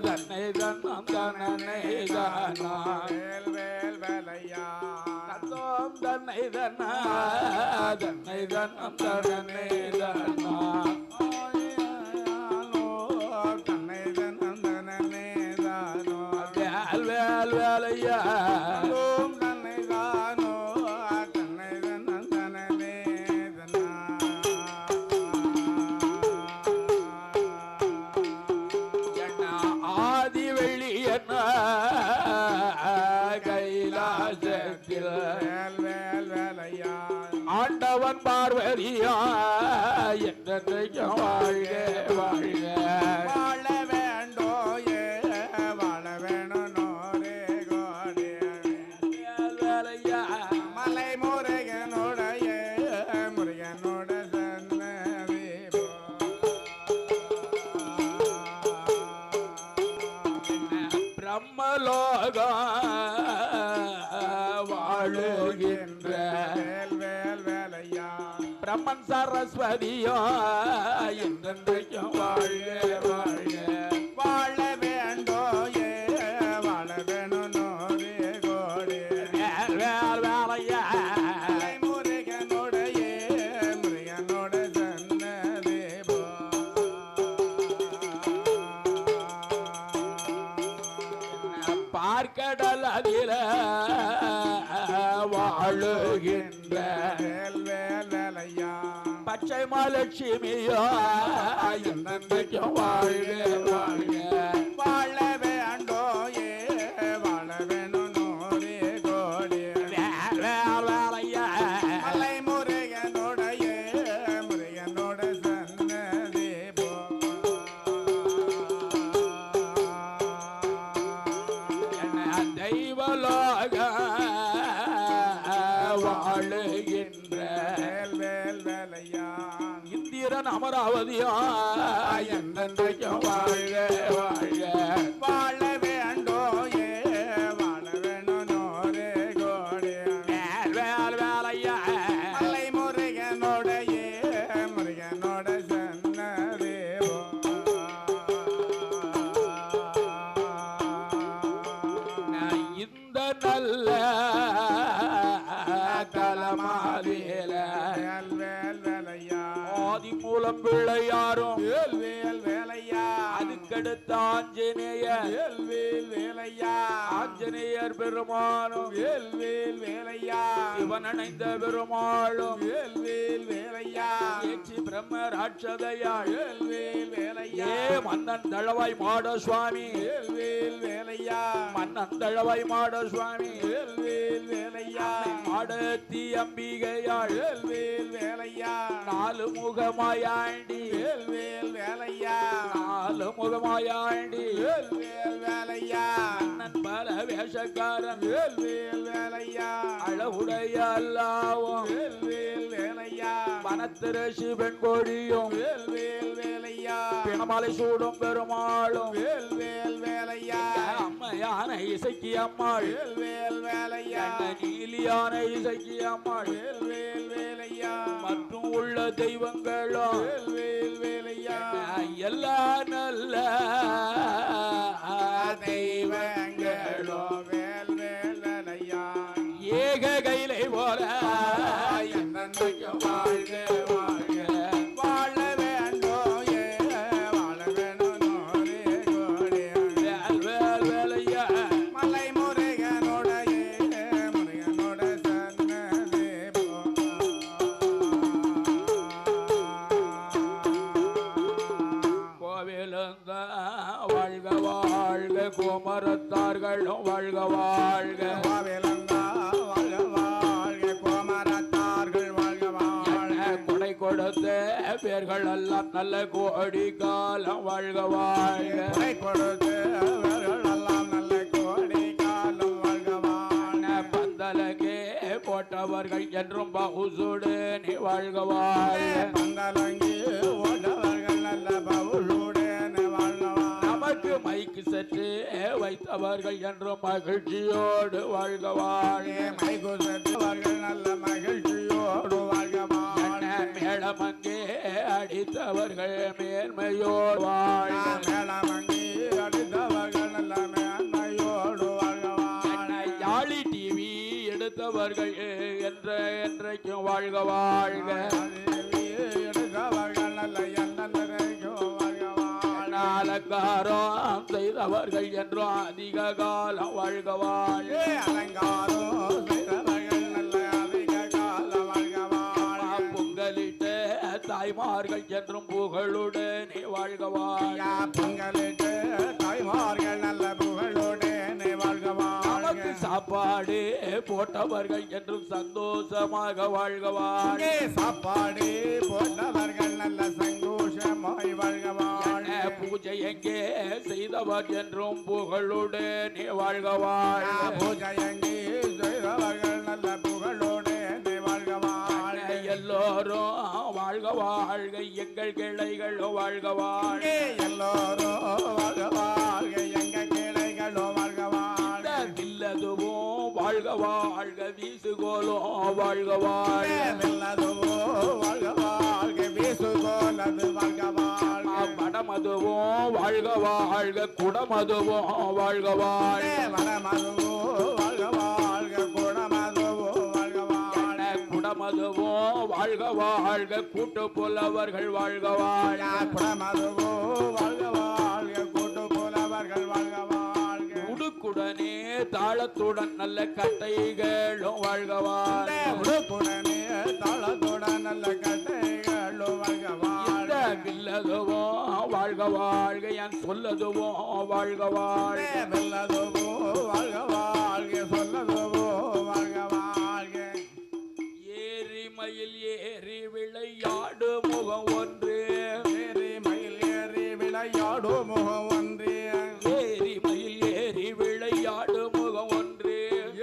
தன்னை தன்னம் தன்னை தானா வேல் வேல் வேலையா தந்தோம் தன்னை தன்னா தன்னை தன்னம் தன்னை தானா தன்னை தன்னம் தன்னை தானோ வேல் வேல் வேலையா தன்னை தானோ தன்னை தன்னம் தன்னை தானா ஆதி வெள்ளி என்ன கைலாசத்தில் வேல் வேல் வேலையா ஆண்டவன் பார்வதியா என்றைக்கும் வாழ்க வாழ்க வாழ வேண்டோ ஏ வாழ வேணும் நோரே கோடே வேலையா மலை முருகனுடைய முருகனோட சன்னதி பிரம்மலோக வாழுகின்ற வேல் வேல் வேலையா பிரம்மன் சரஸ்வதியா என்றைக்கும் வாழ்க வாழ்க வாழ வேண்டோ ஏ வாழ வேணும் நோரே கோடே வேலையா மலை முருகனுடைய முருகனோட சன்னதி பார்க்கடல் அதில வாழுகின்ற வேல் வேல் வேலையா பச்சை மலட்சுமியோ என்றைக்கும் வாழ்க வாழ்க வாழ வேண்டோ ஏ வாழ வேணும் நோரே கோடே வேலையா மலை முருகனுடைய முருகனோட சன்னதி தெய்வலோக வாழுகின்ற வேல் வேல் வேலையா இந்திரன் அமராவதியா என்றைக்கும் வாழ்க வாழ்க வாழ வேண்டோ ஏ வாழ வேணும் நோரே கோடே வேலையா மலை முருகனுடைய முருகனோட சன்னதி இந்த நல்ல தலமாதில வேல் வேல் வேலையா ஆதி மூலம் பிள்ளையாரும் வேல் வேல் வேலையா அதுக்கடுத்த ஆஞ்சநேயர் வேல் வேல் வேலையா ஆஞ்சநேயர் பெருமானும் வேல் வேல் வேலையா சிவன் அணைந்த பெருமாளும் வேல் வேல் வேலையா ஏற்றி பிரம்ம ராட்சதையாள் வேல் வேல் வேலையா ஏ மன்னன் தளவாய் மாட சுவாமி வேல் வேல் வேலையா மன்னன் தளவாய் மாட சுவாமி வேல் வேல் வேலையா மாடத்தி அம்பிகையாள் வேல் வேல் வேலையா நாலு முகமாயாண்டி வேல் வேல் வேலையா நாலு முகமாயாண்டி வேல் வேல் வேலையா அண்ணன் பல வேஷக்காரன் வேல் வேல் வேலையா அழகுடைய அல்லாவும் வேல் வேல் வேலையா வனத்திரு சிவன் கொடியும் வேல் வேல் வேலையா பிணமலை சூடும் பெருமாளும் வேல் வேல் வேலையா அம்மையான இசைக்கு அம்மாள் வேல் வேல் வேலையா நீலியான இசைக்கு அம்மாள் வேல் வேல் வேலையா மற்றும் உள்ள தெய்வங்களும் வேல் வேல் வேலையா எல்லா நல்ல தெய்வங்களோ வேல் வேல் வேலையா ஏக கைலை போல என்னைக்கும் வாழ்க வாழ்க வாழ வேண்டோ ஏ வாழ வேணும் நோரே கோடே வேல் வேல் வேலையா மலை முருகனோட முருகனோட சன்னதி கோவிலுங்க வாழ்க வாழ்க குமரத்தார்களும் வாழ்க வாழ்க கோவிலங்கா வாழ்க வாழ்க கோமரத்தார்கள் வாழ்க வாழ்க கொடை கொடுத்த பேர்கள் எல்லாம் நல்ல கோடி காலம் வாழ்க வாழ்க கொடை கொடுத்து எல்லாம் நல்ல கோடி காலம் வாழ்க வாழ்க பந்தலகே போட்டவர்கள் என்றும் பகுசுடு நீ வாழ்க வாழ்க பந்தலங்கி ஓட்டவர்கள் நல்ல பவுளுடன் வாழ்க வாழ்க நமக்கு மைக்கு சற்று வைத்தவர்கள் என்றும் மகிழ்ச்சியோடு வாழ்க வாழ்க மைகுசத்தவர்கள் நல்ல மகிழ்ச்சியோடு வாழ்க வாழ்க மேளமங்கே அடித்தவர்கள் மேன்மையோடு வாழ்க மேளமங்கி அடித்த எடுத்தவர்கள் என்றைக்கும் வாழ்க வாழ்க. எடுத்தவர்கள் நல்ல என்றென்றைக்கும் வாழ்க வாழ்க. அலங்காரம் செய்தவர்கள் என்றும் அதிக காலம் வாழ்க வாழ்க. அலங்காரம் செய்தவர்கள் நல்ல அதிக காலம் வாழ்க வாழ்க. பொங்கலிட்ட தாய்மார்கள் என்றும் புகழுடனே வாழ்க வாழ்க. பொங்கலிட்டு தாய்மார்கள் நல்ல புகழோடனே வாழ்க வாழ்க. சாப்பாடு போட்டவர்கள் என்றும் சந்தோஷமாக வாழ்க வாழ்க. சாப்பாடு போட்டவர்கள் நல்ல சந்தோஷமாய் வாழ்க வாழ்க. பூஜை எங்கே செய்தவர் என்றும் புகழுடனே வாழ்க வாழ்க. பூஜை எங்கே செய்தவர்கள் நல்ல புகழோடனே வாழ்க வாழ்க. எல்லோரும் வாழ்க வாழ்க எங்கள் கிளைகள் வாழ்க வாழ்க. எல்லோரும் வாழ்க வாழ்க எங்கள் கிளைகளோ வாழ்க வாழ்க. வில்லதுவும் வாழ்க வாழ்க வீசுகோலோ வாழ்க வாழ்க. வில்லதுவோ வாழ்க வாழ்க வீசுகோலது வாழ்க வாழ்க. வடமதுவும் வாழ்க வாழ்க குடமதுவும் வாழ்க வாழ்க. வடமதுவோ வாழ்க வாழ்க குடமதுவோ வாழ்க வாழ்க. குடமதுவும் வாழ்க வாழ்க கூட்டு புலவர்கள் வாழ்க வாழ்க. குடமதுவோ வாழ்க வாழ்க கூட்டு புலவர்கள் வாழ்க வாழ்க. உடுக்குடனே தாளத்துடன் நல்ல கட்டைகளும் வாழ்க வாழ்க. உடுக்குடனே தாளத்துடன் நல்ல கட்டைகளும் வாழ்க வாழ்க. வில்லதுவோ வாழ்க வாழ்க என் சொல்லதுவோ வாழ்க வாழ்க. வெல்லதுவோ வாழ்க வாழ்க சொல்லதுவோ வாழ்க வாழ்க. ஏரி மயில் ஏறி விளையாடு முகம் ஒன்று. ஏறி மயில் ஏறி விளையாடு முகம் ஒன்று. ஏரி மயில் ஏறி விளையாடு முகம் ஒன்று.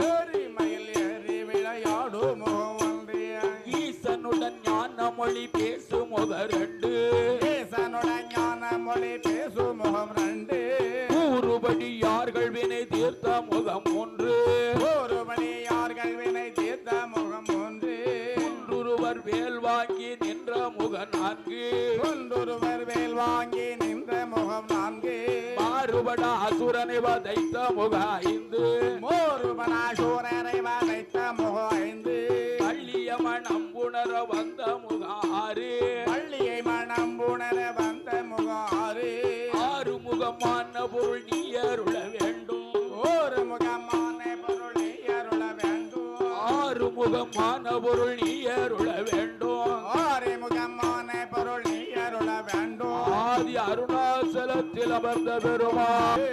ஏறி மயில் ஏறி விளையாடு முகம் ஒன்று. ஈசனுடன் ஞான மொழி பேசும் முகம் ரெண்டு. ஈசனுடன் ஞான மொழி பேசும் முகம் ரெண்டு. கூறுபடி யார்கள் வினை தீர்த்த முகம் ஒன்று. ஒருபடி யார்கள் வினை தீர்த்த முகம் ஒன்று. ஒன்றுருவர் வேல் வாங்கி நின்ற முகம் நான்கு. ஒன்றொருவர் வேல் வாங்கி நின்ற முகம் நான்கு. மாறுபட அசுரனை வதைத்த முகம் ஐந்து. மோருபனாசூரரை வதைத்த முகம் ஐந்து. பள்ளிய மனம் உணர வந்த முகம் ஆறு. பள்ளியை மனம் உணர வந்த முகம் ஆறு. ஆறு முகமான பொருள் நீ அருள வேண்டும். ஒரு முகமான பொருள் நீ அருள வேண்டும். ஆறு முகமான பொருள் நீ அருள வேண்டும். ஆறு முகமான பொருள் நீ அருள வேண்டும். ஆதி அருணாச்சலத்தில் அமர்ந்த பெருமாள்